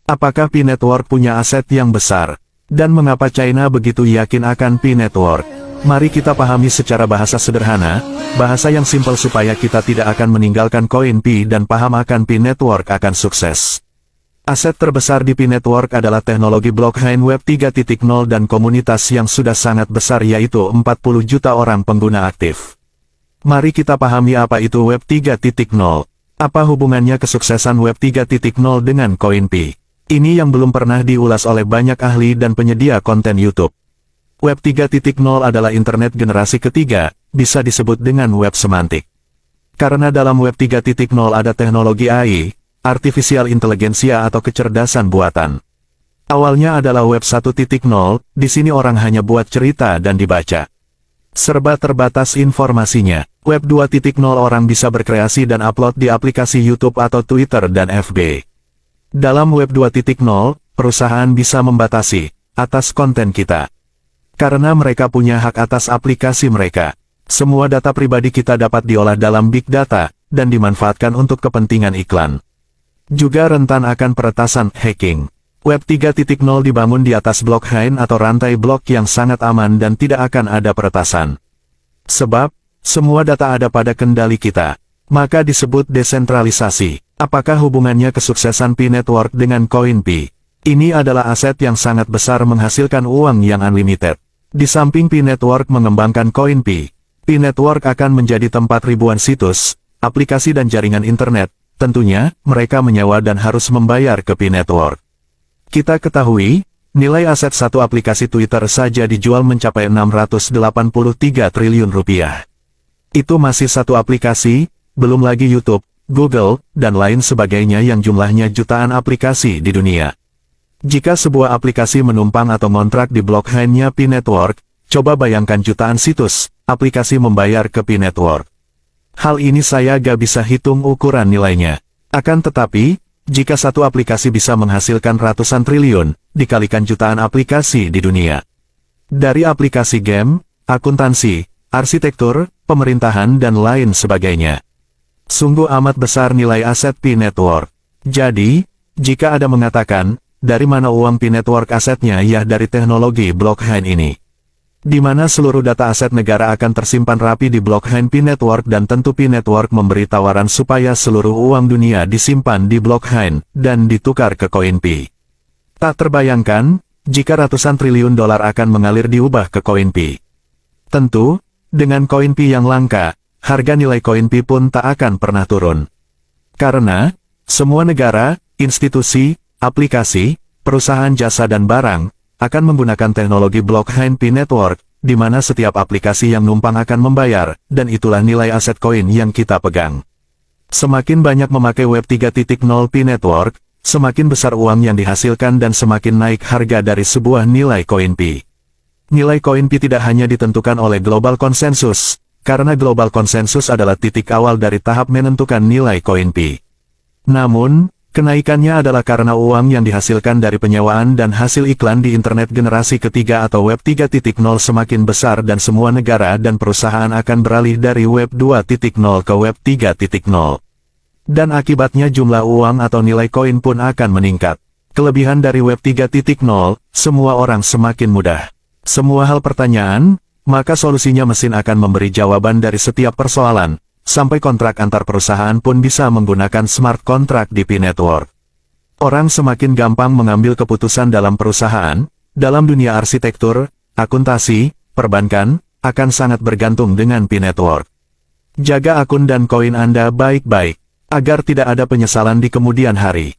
Apakah P-Network punya aset yang besar? Dan mengapa China begitu yakin akan P-Network? Mari kita pahami secara bahasa sederhana, bahasa yang simpel supaya kita tidak akan meninggalkan koin P dan paham akan P-Network akan sukses. Aset terbesar di P-Network adalah teknologi blockchain Web 3.0 dan komunitas yang sudah sangat besar yaitu 40 juta orang pengguna aktif. Mari kita pahami apa itu Web 3.0. Apa hubungannya kesuksesan Web 3.0 dengan koin P? Ini yang belum pernah diulas oleh banyak ahli dan penyedia konten YouTube. Web 3.0 adalah internet generasi ketiga, bisa disebut dengan web semantik. Karena dalam Web 3.0 ada teknologi AI, artificial intelligence atau kecerdasan buatan. Awalnya adalah Web 1.0, di sini orang hanya buat cerita dan dibaca. Serba terbatas informasinya. Web 2.0 orang bisa berkreasi dan upload di aplikasi YouTube atau Twitter dan FB. Dalam Web 2.0, perusahaan bisa membatasi atas konten kita. Karena mereka punya hak atas aplikasi mereka. Semua data pribadi kita dapat diolah dalam big data, dan dimanfaatkan untuk kepentingan iklan. Juga rentan akan peretasan hacking. Web 3.0 dibangun di atas blockchain atau rantai blok yang sangat aman dan tidak akan ada peretasan. Sebab, semua data ada pada kendali kita. Maka disebut desentralisasi. Apakah hubungannya kesuksesan P-Network dengan koin P? Ini adalah aset yang sangat besar menghasilkan uang yang unlimited. Di samping P-Network mengembangkan koin P, P-Network akan menjadi tempat ribuan situs, aplikasi dan jaringan internet. Tentunya, mereka menyewa dan harus membayar ke P-Network. Kita ketahui, nilai aset satu aplikasi Twitter saja dijual mencapai 683 triliun rupiah. Itu masih satu aplikasi, belum lagi YouTube, Google, dan lain sebagainya yang jumlahnya jutaan aplikasi di dunia. Jika sebuah aplikasi menumpang atau ngontrak di blockchain-nya P-Network, coba bayangkan jutaan situs, aplikasi membayar ke P-Network. Hal ini saya gak bisa hitung ukuran nilainya. Akan tetapi, jika satu aplikasi bisa menghasilkan ratusan triliun, dikalikan jutaan aplikasi di dunia. Dari aplikasi game, akuntansi, arsitektur, pemerintahan dan lain sebagainya. Sungguh amat besar nilai aset P-Network. Jadi, jika ada mengatakan, dari mana uang P-Network asetnya ya dari teknologi blockchain ini. Di mana seluruh data aset negara akan tersimpan rapi di blockchain P-Network dan tentu P-Network memberi tawaran supaya seluruh uang dunia disimpan di blockchain dan ditukar ke koin P. Tak terbayangkan, jika ratusan triliun dolar akan mengalir diubah ke koin P. Tentu, dengan koin P yang langka, harga nilai koin P pun tak akan pernah turun. Karena, semua negara, institusi, aplikasi, perusahaan jasa dan barang, akan menggunakan teknologi blockchain P-Network, di mana setiap aplikasi yang numpang akan membayar, dan itulah nilai aset koin yang kita pegang. Semakin banyak memakai Web 3.0 P-Network, semakin besar uang yang dihasilkan dan semakin naik harga dari sebuah nilai koin P. Nilai koin P tidak hanya ditentukan oleh global konsensus, karena global konsensus adalah titik awal dari tahap menentukan nilai koin P. Namun, kenaikannya adalah karena uang yang dihasilkan dari penyewaan dan hasil iklan di internet generasi ketiga atau Web 3.0 semakin besar dan semua negara dan perusahaan akan beralih dari Web 2.0 ke Web 3.0. Dan akibatnya jumlah uang atau nilai koin pun akan meningkat. Kelebihan dari Web 3.0, semua orang semakin mudah. Semua hal pertanyaan, maka solusinya mesin akan memberi jawaban dari setiap persoalan, sampai kontrak antar perusahaan pun bisa menggunakan smart contract di P-Network. Orang semakin gampang mengambil keputusan dalam perusahaan, dalam dunia arsitektur, akuntansi, perbankan, akan sangat bergantung dengan P-Network. Jaga akun dan koin Anda baik-baik, agar tidak ada penyesalan di kemudian hari.